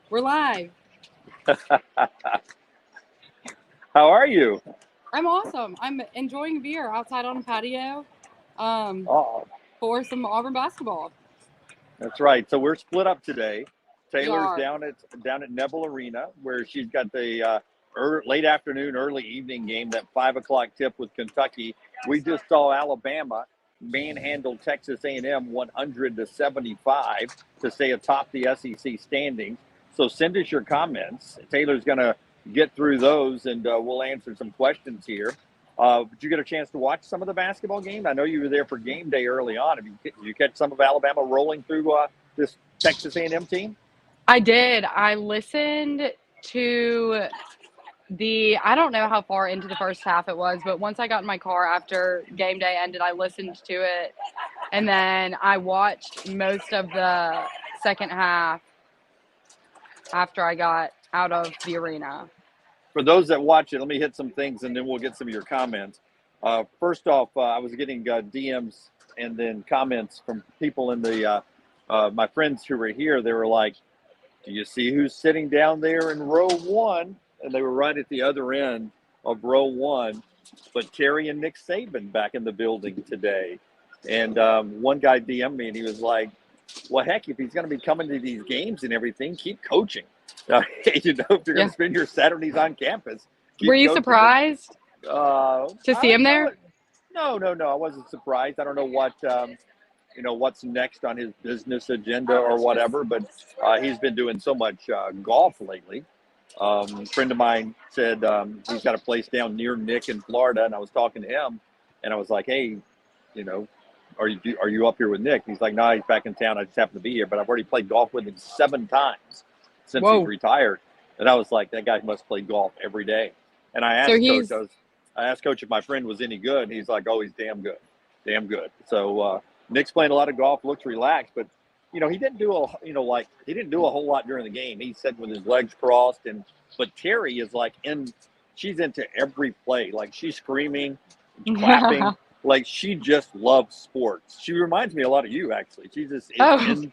We're live. How are you? I'm awesome. I'm enjoying beer outside on a patio Oh, for some Auburn basketball. that's right. So we're split up today. We Taylor's are. down at Neville Arena, where she's got the late afternoon, early evening game, that 5 o'clock tip with Kentucky. We just saw Alabama manhandle Texas A&M 100-75 to stay atop the SEC standings. So send us your comments. Taylor's going to get through those, and we'll answer some questions here. Did you get a chance to watch some of the basketball game? I know you were there for game day early on. Did you catch some of Alabama rolling through this Texas A&M team? I did. I listened to I don't know how far into the first half it was, but once I got in my car after game day ended, I listened to it. And then I watched most of the second half after I got out of the arena. For those that watch it, let me hit some things and then we'll get some of your comments. First off, I was getting DMs and then comments from people in my friends who were here. They were like, do you see who's sitting down there in row one? And they were right at the other end of row one. But Terry and Nick Saban back in the building today. And one guy DM'd me and he was like, well, heck, if he's going to be coming to these games and everything, keep coaching. If you're going to spend your Saturdays on campus. Were you coaching. surprised to see him there? No. I wasn't surprised. I don't know what's next on his business agenda or whatever, but he's been doing so much golf lately. A friend of mine said he's got a place down near Nick in Florida, and I was talking to him, and I was like, hey, are you up here with Nick? He's like, no, he's back in town. I just happen to be here, but I've already played golf with him 7 times since he's retired. And I was like, that guy must play golf every day. And I asked Coach if my friend was any good, and he's like, oh, he's damn good. So Nick's playing a lot of golf, looks relaxed, but he didn't do a whole lot during the game. He said with his legs crossed, but Terry is like she's into every play, like she's screaming, clapping. Like she just loves sports. She reminds me a lot of you, actually. She just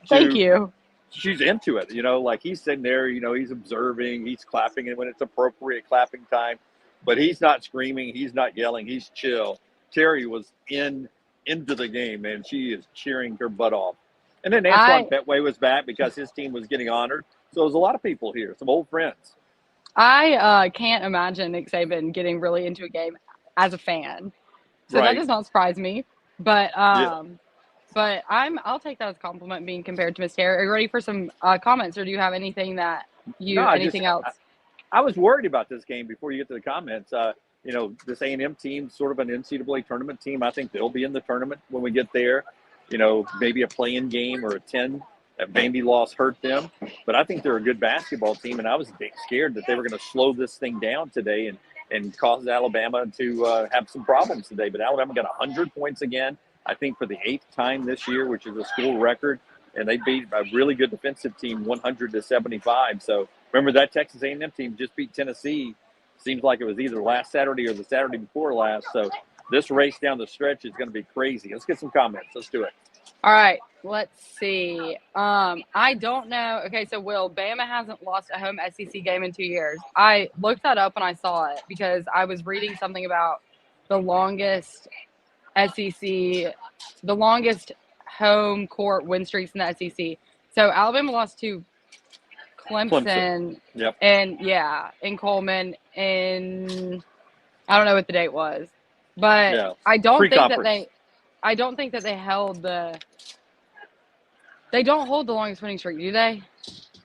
thank you. She's into it, like he's sitting there, he's observing, he's clapping, and when it's appropriate clapping time, but he's not screaming, he's not yelling, he's chill. Terry was into the game, man. She is cheering her butt off. And then Antoine Petway was back because his team was getting honored. So there's a lot of people here, some old friends. I can't imagine Nick Saban getting really into a game as a fan. So that does not surprise me. But But I'll take that as a compliment being compared to Miss Terry. Are you ready for some comments, or do you have anything else? I was worried about this game before you get to the comments. This A&M team, sort of an NCAA tournament team. I think they'll be in the tournament when we get there. Maybe a play-in game or a 10. That Vandy loss hurt them. But I think they're a good basketball team, and I was scared that they were going to slow this thing down today and cause Alabama to have some problems today. But Alabama got 100 points again, I think for the 8th time this year, which is a school record. And they beat a really good defensive team 100-75. So remember that Texas A&M team just beat Tennessee. Seems like it was either last Saturday or the Saturday before last. So this race down the stretch is going to be crazy. Let's get some comments. Let's do it. All right. Let's see. I don't know. Okay, so Bama hasn't lost a home SEC game in 2 years. I looked that up when I saw it because I was reading something about the longest home court win streaks in the SEC. So Alabama lost to Clemson. Yep. And in Coleman in I don't know what the date was. But I don't think that they held they don't hold the longest winning streak, do they?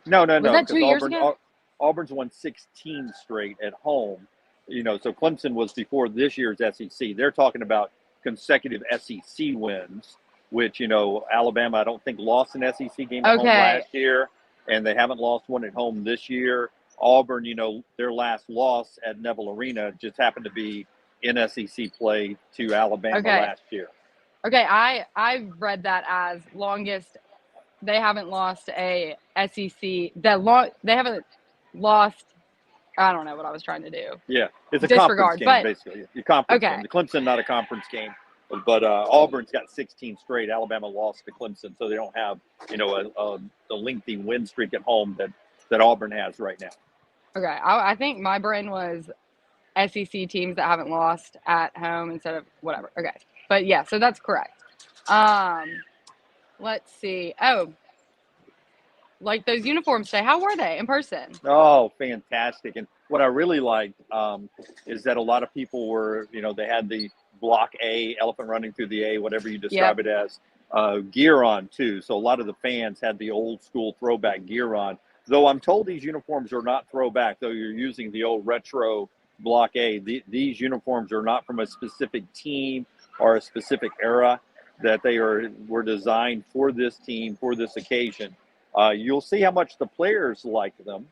No. Was that 2 years ago? Auburn's won 16 straight at home. So Clemson was before this year's SEC. They're talking about consecutive SEC wins, which, Alabama, I don't think lost an SEC game at home last year, and they haven't lost one at home this year. Auburn, their last loss at Neville Arena just happened to be in SEC play to Alabama last year. Okay, I read that as longest. They haven't lost a SEC. They haven't lost. I don't know what I was trying to do. Yeah, it's a conference game, basically. Your conference game. The Clemson, not a conference game. But Auburn's got 16 straight. Alabama lost to Clemson, so they don't have, a lengthy win streak at home that that Auburn has right now. Okay, I think my brain was SEC teams that haven't lost at home instead of whatever. Okay, but yeah, so that's correct. Let's see. Oh, like those uniforms today. How were they in person? Oh, fantastic! And what I really liked is that a lot of people were, they had the block A, elephant running through the A, whatever you describe it as, gear on too. So a lot of the fans had the old school throwback gear on. Though I'm told these uniforms are not throwback, though you're using the old retro block A. These uniforms are not from a specific team or a specific era, that they were designed for this team, for this occasion. You'll see how much the players like them.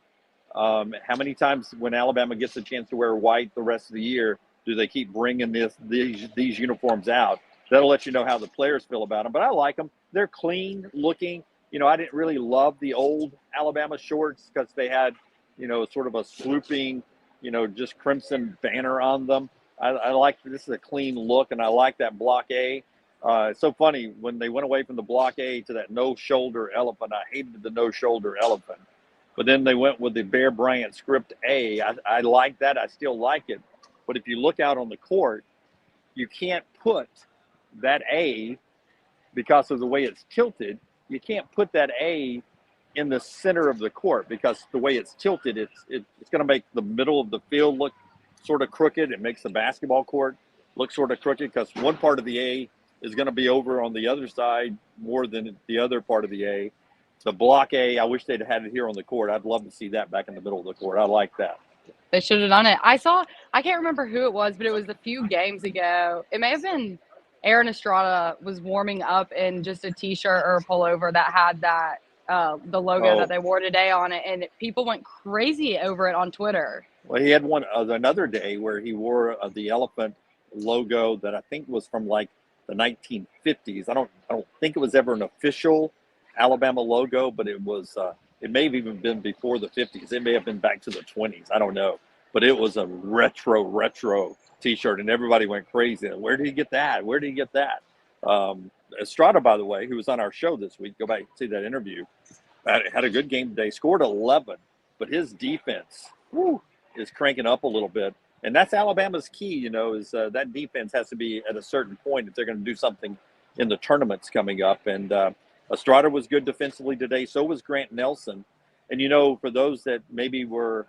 How many times when Alabama gets a chance to wear white the rest of the year, do they keep bringing these uniforms out? That'll let you know how the players feel about them. But I like them. They're clean looking. I didn't really love the old Alabama shorts because they had, sort of a swooping, just crimson banner on them. I like this is a clean look, and I like that block A. It's so funny when they went away from the block A to that no shoulder elephant. I hated the no shoulder elephant, but then they went with the Bear Bryant script A. I like that. I still like it. But if you look out on the court, you can't put that A because of the way it's tilted. You can't put that A in the center of the court because the way it's tilted, it's going to make the middle of the field look sort of crooked. It makes the basketball court look sort of crooked because one part of the A is going to be over on the other side more than the other part of the A. The block A, I wish they'd had it here on the court. I'd love to see that back in the middle of the court. I like that. They should have done it. I can't remember who it was, but it was a few games ago. It may have been Aaron Estrada was warming up in just a T-shirt or a pullover that had that the logo that they wore today on it, and people went crazy over it on Twitter. Well, he had one another day where he wore the elephant logo that I think was from like the 1950s. I don't think it was ever an official Alabama logo, but it was. It may have even been before the 50s. It may have been back to the 20s. I don't know, but it was a retro T-shirt, and everybody went crazy. Where did he get that? Where did he get that? Estrada, by the way, who was on our show this week, go back and see that interview, had a good game today, scored 11, but his defense is cranking up a little bit. And that's Alabama's key, is that defense has to be at a certain point if they're going to do something in the tournaments coming up. And Estrada was good defensively today. So was Grant Nelson. And, for those that maybe were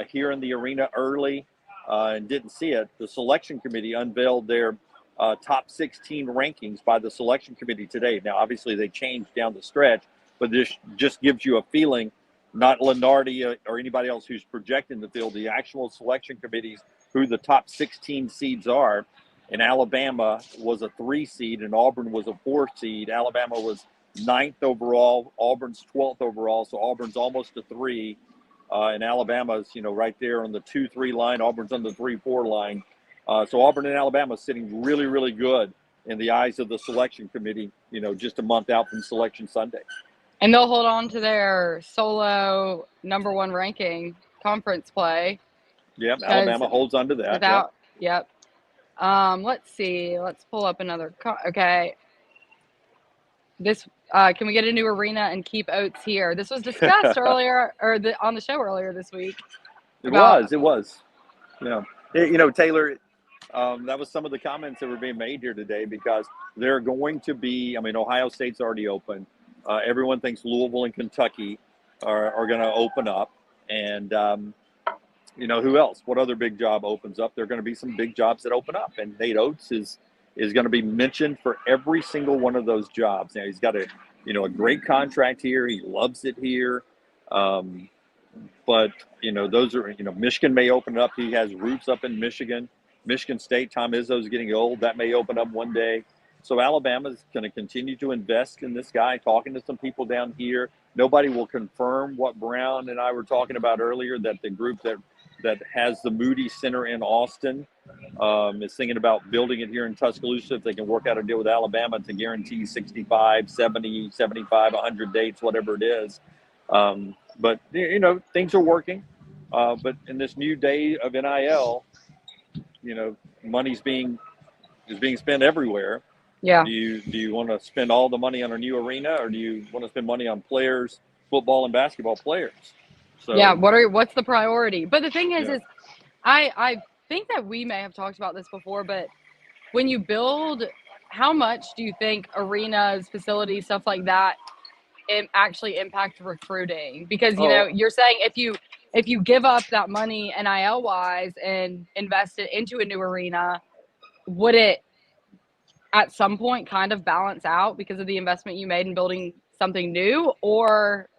here in the arena early and didn't see it, the selection committee unveiled their top 16 rankings by the selection committee today. Now, obviously, they changed down the stretch, but this just gives you a feeling, not Lenardi or anybody else who's projecting the field, the actual selection committees, who the top 16 seeds are. And Alabama was a 3 seed and Auburn was a 4 seed. Alabama was 9th overall, Auburn's 12th overall, so Auburn's almost a 3. And Alabama's, right there on the 2-3 line. Auburn's on the 3-4 line. So Auburn and Alabama sitting really, really good in the eyes of the selection committee, just a month out from Selection Sunday. And they'll hold on to their solo number 1 ranking conference play. Yep, Alabama holds on to that. Yep. Let's see. Let's pull up another. Okay. This can we get a new arena and keep Oats here? This was discussed earlier, or on the show earlier this week. It was. Taylor, that was some of the comments that were being made here today because they're going to be. Ohio State's already open. Everyone thinks Louisville and Kentucky are going to open up, and who else? What other big job opens up? There are going to be some big jobs that open up, and Nate Oats is going to be mentioned for every single one of those jobs. Now he's got a great contract here. He loves it here, but those are Michigan may open up. He has roots up in Michigan. Michigan State, Tom Izzo's getting old. That may open up one day. So Alabama's going to continue to invest in this guy, talking to some people down here. Nobody will confirm what Brown and I were talking about earlier, that the group that has the Moody Center in Austin is thinking about building it here in Tuscaloosa if they can work out a deal with Alabama to guarantee 65, 70, 75, 100 dates, whatever it is. But, things are working. But in this new day of NIL, money's being spent everywhere. Yeah. Do you want to spend all the money on a new arena, or do you want to spend money on players, football and basketball players? So Yeah. What's the priority? But the thing is, yeah. I think that we may have talked about this before, but when you build, how much do you think arenas, facilities, stuff like that, actually impact recruiting? Because Oh, you're saying if you give up that money NIL wise and invest it into a new arena, would it at some point kind of balance out because of the investment you made in building something new? Or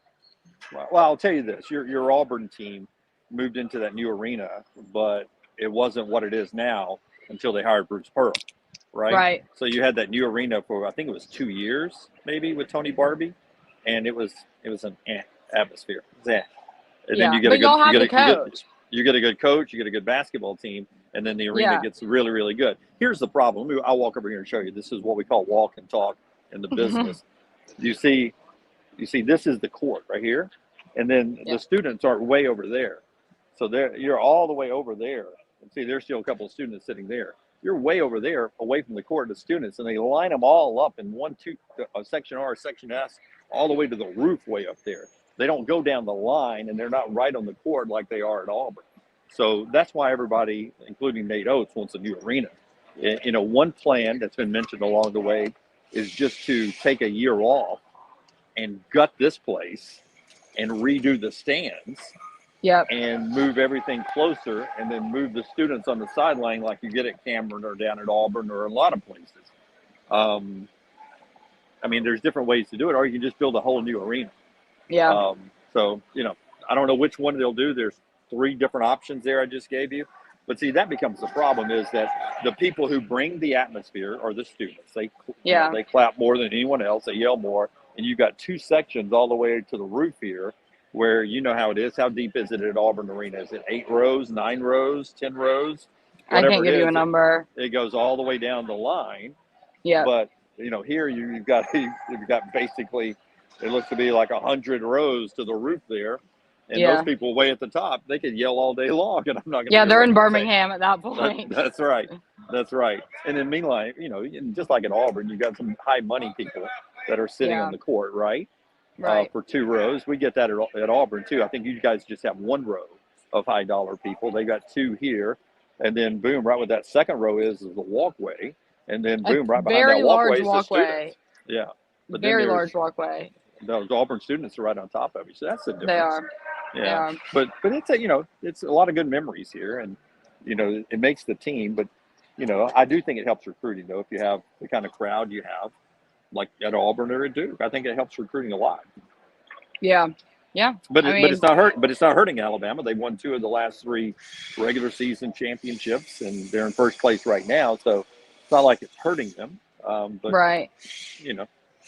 well, I'll tell you this: your Auburn team moved into that new arena, but it wasn't what it is now until they hired Bruce Pearl, right? right, So you had that new arena for I think it was 2 years, maybe with Tony Barbie, and it was an atmosphere. Yeah. And then yeah, but y'all have the coach. you get a good coach, you get a good basketball team, and then the arena Yeah. gets really, really good. Here's the problem. I'll walk over here and show you. This is what we call walk and talk in the business. You see, this is the court right here, and then Yeah. the students are way over there. So you're all the way over there. And see, there's still a couple of students sitting there. You're way over there, away from the court, the students, and they line them all up in section R, section S, all the way to the roof way up there. They don't go down the line, and they're not right on the court like they are at Auburn. So that's why everybody, including Nate Oats, wants a new arena. One plan that's been mentioned along the way is just to take a year off and gut this place and redo the stands. Yep. And move everything closer, and then move the students on the sideline like you get at Cameron or down at Auburn or a lot of places. There's different ways to do it, or you can just build a whole new arena. Yeah. I don't know which one they'll do. There's 3 different options there I just gave you. But see, that becomes the problem is that the people who bring the atmosphere are the students. They clap more than anyone else. They yell more. And you've got 2 sections all the way to the roof here where you know how it is. How deep is it at Auburn Arena? Is it 8 rows, 9 rows, 10 rows? I can't give you a number. It goes all the way down the line. Yeah. But, here you've got basically, it looks to be like 100 rows to the roof there. And those people way at the top, they could yell all day long, and I'm not going to. Yeah, they're in Birmingham at that point. That's right. That's right. And then meanwhile, just like at Auburn, you got some high money people that are sitting on the court, right? Right. For 2 rows. We get that at Auburn, too. I think you guys just have 1 row of high dollar people. They got 2 here. And then, boom, right where that second row is the walkway. And then, boom, right behind that walkway is the students. Yeah. But very large walkway. Those Auburn students are right on top of you. So that's the difference. They are. Yeah. They are. But it's it's a lot of good memories here. And, it makes the team. But, I do think it helps recruiting, though, if you have the kind of crowd you have, like at Auburn or at Duke. I think it helps recruiting a lot. Yeah. Yeah. But it's not hurt. But it's not hurting Alabama. They won 2 of the last 3 regular season championships, and they're in first place right now. So it's not like it's hurting them. But right.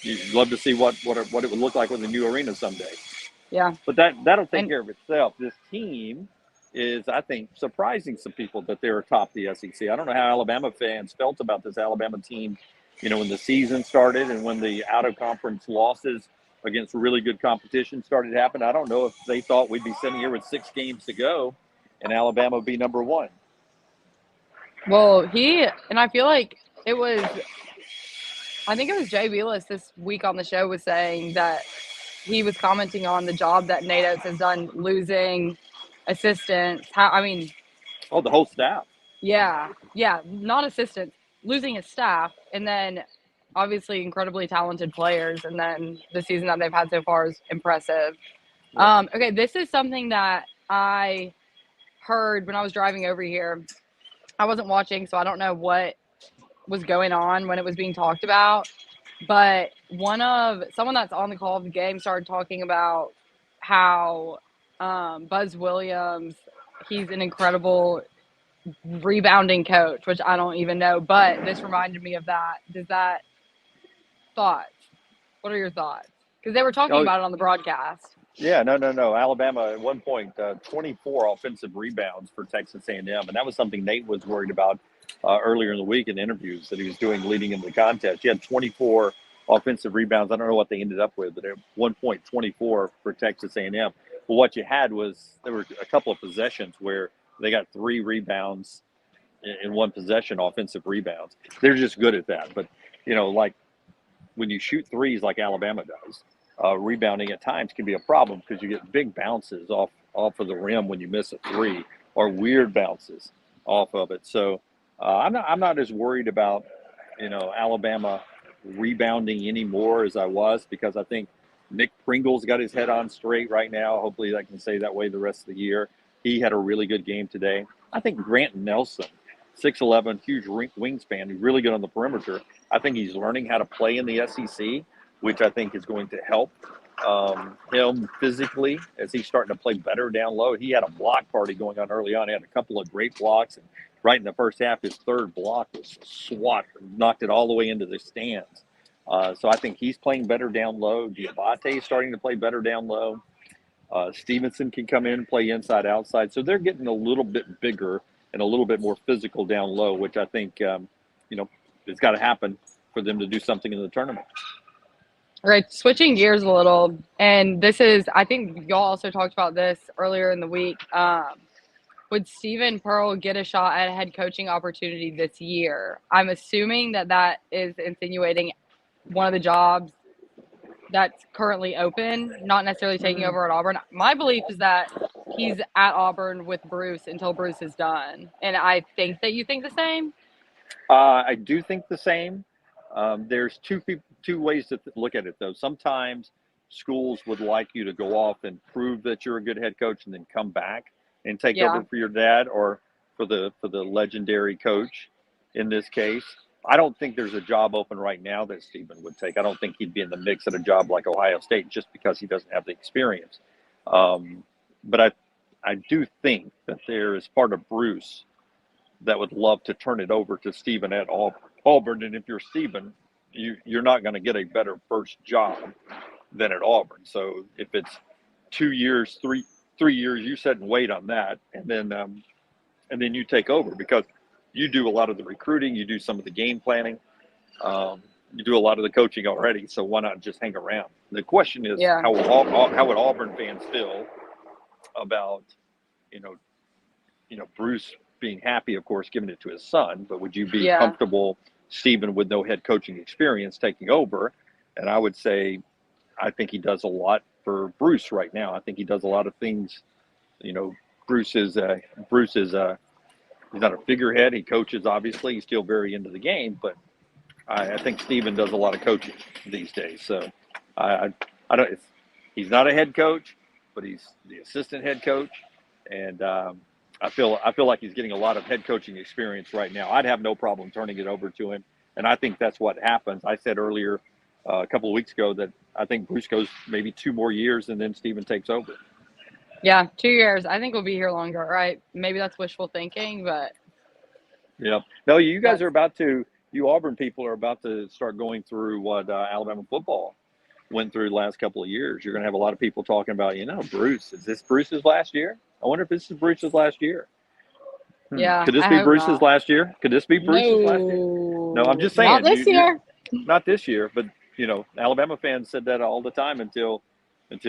You'd love to see what it would look like with a new arena someday. Yeah. But that'll take care of itself. This team is, I think, surprising some people that they're atop the SEC. I don't know how Alabama fans felt about this Alabama team, when the season started and when the out-of-conference losses against really good competition started to happen. I don't know if they thought we'd be sitting here with 6 games to go and Alabama would be number 1. Well, I feel like I think it was Jay Belis this week on the show was saying that he was commenting on the job that Nate Oats has done losing assistants. The whole staff. Yeah. Yeah. Not assistants, losing his staff, and then obviously incredibly talented players. And then the season that they've had so far is impressive. Yeah. Okay. This is something that I heard when I was driving over here. I wasn't watching, so I don't know what was going on when it was being talked about. But someone that's on the call of the game started talking about how Buzz Williams, he's an incredible rebounding coach, which I don't even know. But this reminded me of that. Thoughts? What are your thoughts? Because they were talking about it on the broadcast. Yeah, no. Alabama at one point, 24 offensive rebounds for Texas A&M, and that was something Nate was worried about earlier in the week in interviews that he was doing leading into the contest. He had 24 offensive rebounds. I don't know what they ended up with, but at one point, 24 for Texas A&M. But what you had was there were a couple of possessions where they got 3 rebounds in one possession, offensive rebounds. They're just good at that. But, like when you shoot threes like Alabama does, rebounding at times can be a problem because you get big bounces off off of the rim when you miss a three, or weird bounces off of it. So I'm not as worried about, Alabama rebounding anymore as I was, because I think Nick Pringle's got his head on straight right now. Hopefully I can stay that way the rest of the year. He had a really good game today. I think Grant Nelson, 6'11", huge wingspan, he's really good on the perimeter. I think he's learning how to play in the SEC, which I think is going to help him physically as he's starting to play better down low. He had a block party going on early on. He had a couple of great blocks, and right in the first half, his third block was swat, knocked it all the way into the stands. So I think he's playing better down low. Diabate is starting to play better down low. Stevenson can come in and play inside, outside. So they're getting a little bit bigger and a little bit more physical down low, which I think, it's got to happen for them to do something in the tournament. All right, switching gears a little, and this is, I think y'all also talked about this earlier in the week. Would Stephen Pearl get a shot at a head coaching opportunity this year? I'm assuming that is insinuating one of the jobs that's currently open, not necessarily taking over at Auburn. My belief is that he's at Auburn with Bruce until Bruce is done. And I think that you think the same? I do think the same. There's two ways to look at it, though. Sometimes schools would like you to go off and prove that you're a good head coach and then come back and take over for your dad, or for the legendary coach in this case. I don't think there's a job open right now that Stephen would take. I don't think he'd be in the mix at a job like Ohio State just because he doesn't have the experience. But I do think that there is part of Bruce that would love to turn it over to Stephen at Auburn. And if you're Stephen, you're not going to get a better first job than at Auburn. So if it's 2 years, 3 years, you sit and wait on that, and then you take over, because you do a lot of the recruiting, you do some of the game planning, you do a lot of the coaching already. So why not just hang around? The question is, how would Auburn fans feel about, Bruce being happy, of course, giving it to his son, but would you be comfortable Stephen with no head coaching experience taking over? And I would say, I think he does a lot for Bruce right now. I think he does a lot of things. Bruce is he's not a figurehead. He coaches, obviously. He's still very into the game, but I think Stephen does a lot of coaching these days. So I don't. He's not a head coach, but he's the assistant head coach, and I feel like he's getting a lot of head coaching experience right now. I'd have no problem turning it over to him, and I think that's what happens. I said earlier, a couple of weeks ago, that I think Bruce goes maybe 2 more years and then Stephen takes over. Yeah, 2 years. I think we'll be here longer, right? Maybe that's wishful thinking, but. Yeah. No, you guys are you Auburn people are about to start going through what Alabama football went through the last couple of years. You're going to have a lot of people talking about, Bruce. Is this Bruce's last year? I wonder if this is Bruce's last year. Yeah. Could this be Bruce's last year? Could this be Bruce's last year? No, I'm just saying. Not this year. Not this year, but Alabama fans said that all the time until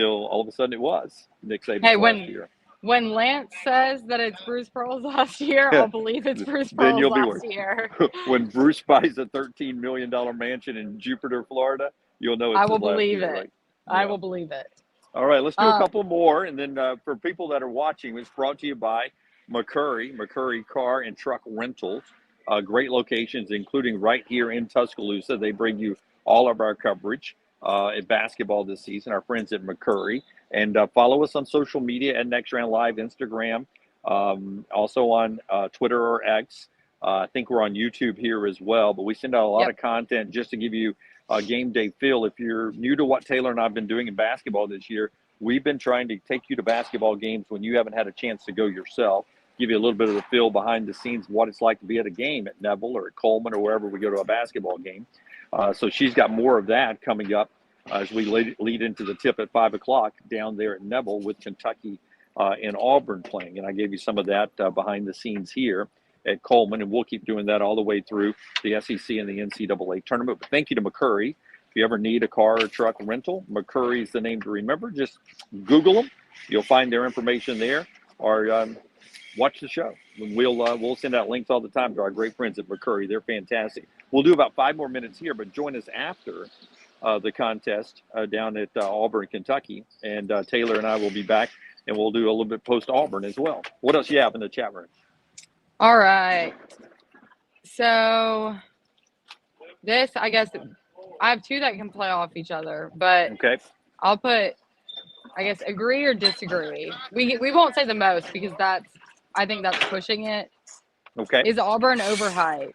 all of a sudden it was Nick Saban's last year. When Lance says that it's Bruce Pearl's last year, I'll believe it's Bruce Pearl's last year. When Bruce buys a $13 million mansion in Jupiter, Florida, you'll know it's his last year. I will believe it. Right? I will believe it. All right, let's do a couple more. And then for people that are watching, it's brought to you by McCurry Car and Truck Rentals. Great locations, including right here in Tuscaloosa. They bring you all of our coverage at basketball this season, our friends at McCurry. And follow us on social media at Next Round Live, Instagram, also on Twitter or X. I think we're on YouTube here as well, but we send out a lot of content just to give you a game day feel. If you're new to what Taylor and I have been doing in basketball this year, we've been trying to take you to basketball games when you haven't had a chance to go yourself, give you a little bit of the feel behind the scenes, what it's like to be at a game at Neville or at Coleman or wherever we go to a basketball game. So she's got more of that coming up as we lead into the tip at 5 o'clock down there at Neville with Kentucky and Auburn playing. And I gave you some of that behind the scenes here at Coleman, and we'll keep doing that all the way through the SEC and the NCAA tournament. But thank you to McCurry. If you ever need a car or truck rental, McCurry is the name to remember. Just Google them. You'll find their information there, or watch the show. We'll send out links all the time to our great friends at McCurry. They're fantastic. We'll do about 5 more minutes here, but join us after the contest down at Auburn, Kentucky. And Taylor and I will be back and we'll do a little bit post-Auburn as well. What else you have in the chat room? All right. So this, I guess, I have two that can play off each other, but Okay. I'll put, I guess, agree or disagree. We won't say the most because I think that's pushing it. Okay. Is Auburn overhyped?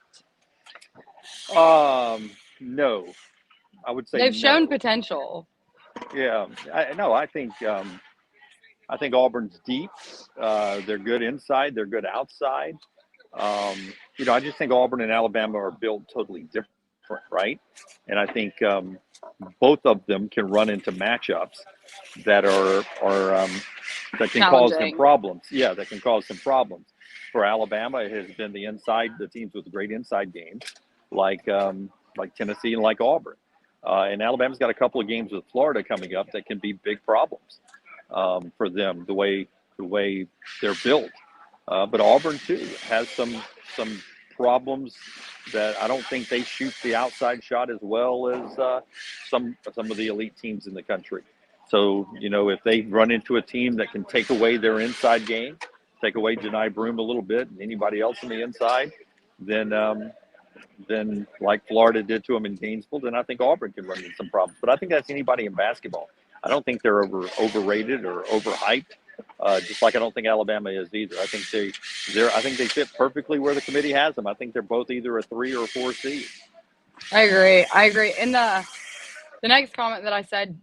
No, I would say They've shown no. potential. Yeah, I think Auburn's deep. They're good inside. They're good outside. I just think Auburn and Alabama are built totally different, right? And I think both of them can run into matchups that that can cause them problems. Yeah, that can cause them problems. For Alabama, it has been the teams with great inside games, like Tennessee and like Auburn. And Alabama's got a couple of games with Florida coming up that can be big problems for them, the way they're built. But Auburn too has some problems that I don't think they shoot the outside shot as well as some of the elite teams in the country. So if they run into a team that can take away their inside game, take away Janai Broome a little bit, and anybody else on the inside, then like Florida did to them in Gainesville, then I think Auburn can run into some problems. But I think that's anybody in basketball. I don't think they're overrated or overhyped. Just like I don't think Alabama is either. I think they fit perfectly where the committee has them. I think they're both either a 3 or a 4 seed. I agree. And the next comment that I said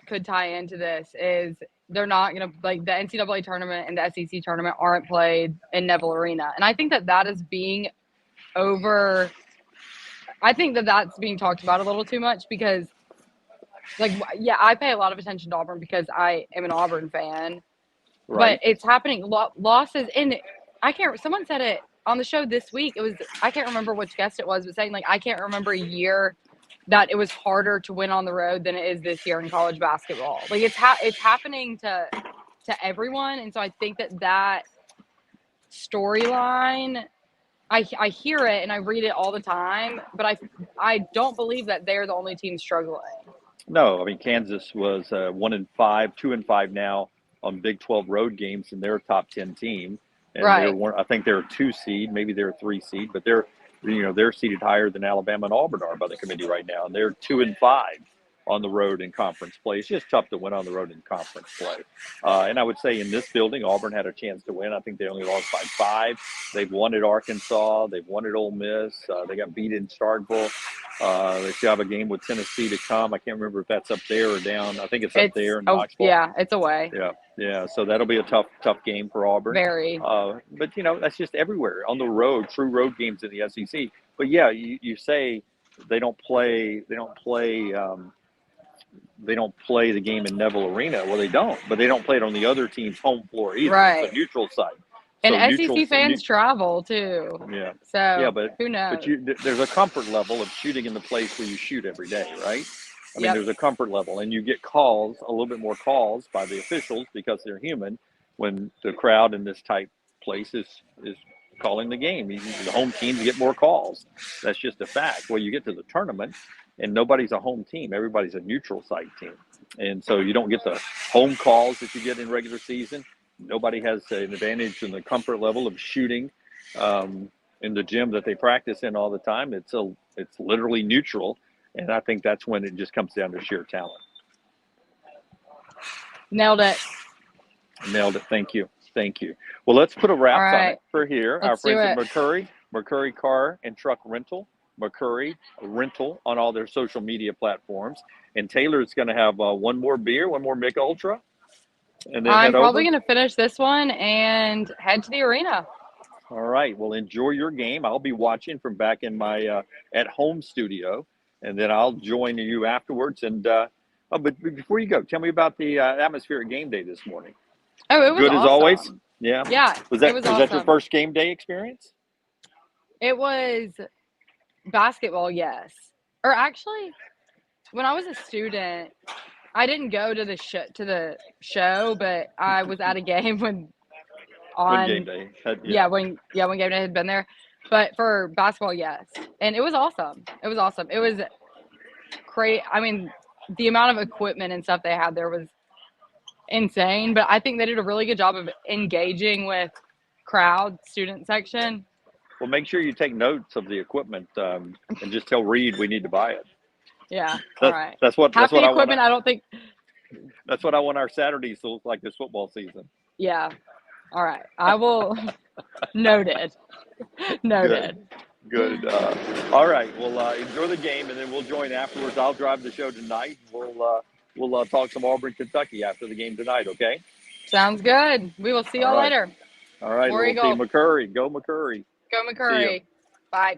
could tie into this is they're not going to, like, the NCAA tournament and the SEC tournament aren't played in Neville Arena. And I think that is being I think that's being talked about a little too much because, like, yeah, I pay a lot of attention to Auburn because I am an Auburn fan. Right. But it's happening. Losses, and someone said it on the show this week. I can't remember which guest it was, but saying, like, I can't remember a year that it was harder to win on the road than it is this year in college basketball. Like, it's happening to everyone. And so I think that storyline, I hear it and I read it all the time, but I don't believe that they're the only team struggling. No, I mean, Kansas was 1-5, 2-5 now on Big 12 road games, and they're a top 10 team. And right. I think they're a 2 seed, maybe they're a 3 seed, but they're seeded higher than Alabama and Auburn are by the committee right now, and they're 2-5 on the road in conference play. It's just tough to win on the road in conference play. And I would say in this building, Auburn had a chance to win. I think they only lost by 5. They've won at Arkansas. They've won at Ole Miss. They got beat in Starkville. They still have a game with Tennessee to come. I can't remember if that's up there or down. I think it's up there in Knoxville. Yeah, it's away. Yeah. So that'll be a tough game for Auburn. Very. But that's just everywhere on the road. True road games in the SEC. But yeah, you say they don't play the game in Neville Arena. Well, they don't, but they don't play it on the other team's home floor either. Right. It's a neutral site. And SEC fans travel too. Yeah. So but who knows? But there's a comfort level of shooting in the place where you shoot every day, right? I mean, there's a comfort level, and you get a little bit more calls by the officials because they're human when the crowd in this type place is calling the game. The home teams get more calls. That's just a fact. Well, you get to the tournament, and nobody's a home team. Everybody's a neutral site team. And so you don't get the home calls that you get in regular season. Nobody has an advantage in the comfort level of shooting in the gym that they practice in all the time. It's literally neutral. And I think that's when it just comes down to sheer talent. Nailed it. Thank you. Well, let's put a wrap on it for here. Our friends at McCurry Car and Truck Rental, McCurry Rental on all their social media platforms. And Taylor's going to have one more beer, one more Mick Ultra. And then I'm probably going to finish this one and head to the arena. All right. Well, enjoy your game. I'll be watching from back in my at-home studio, and then I'll join you afterwards. And but before you go, tell me about the atmosphere at game day this morning. Oh, it was good awesome. As always. Yeah. Yeah. Was that awesome. your first game day experience? It was basketball, yes. Or actually, when I was a student, I didn't go to the show, but I was at a game when game day. When game day had been there. But for basketball, yes. And it was awesome. It was great. I mean, the amount of equipment and stuff they had there was insane, but I think they did a really good job of engaging with crowd, student section. Well, make sure you take notes of the equipment and just tell Reed we need to buy it. Yeah. All right. That's what Half the I equipment, want. I don't think. That's what I want our Saturdays to look like this football season. Yeah. All right. I will. Noted. Noted. Good. All right. Well, enjoy the game, and then we'll join afterwards. I'll drive the show tonight. We'll talk some Auburn, Kentucky after the game tonight. Okay. Sounds good. We will see y'all All right. later. All right. War We'll see Eagle. McCurry. Go McCurry. Go See ya. McCurry. Bye.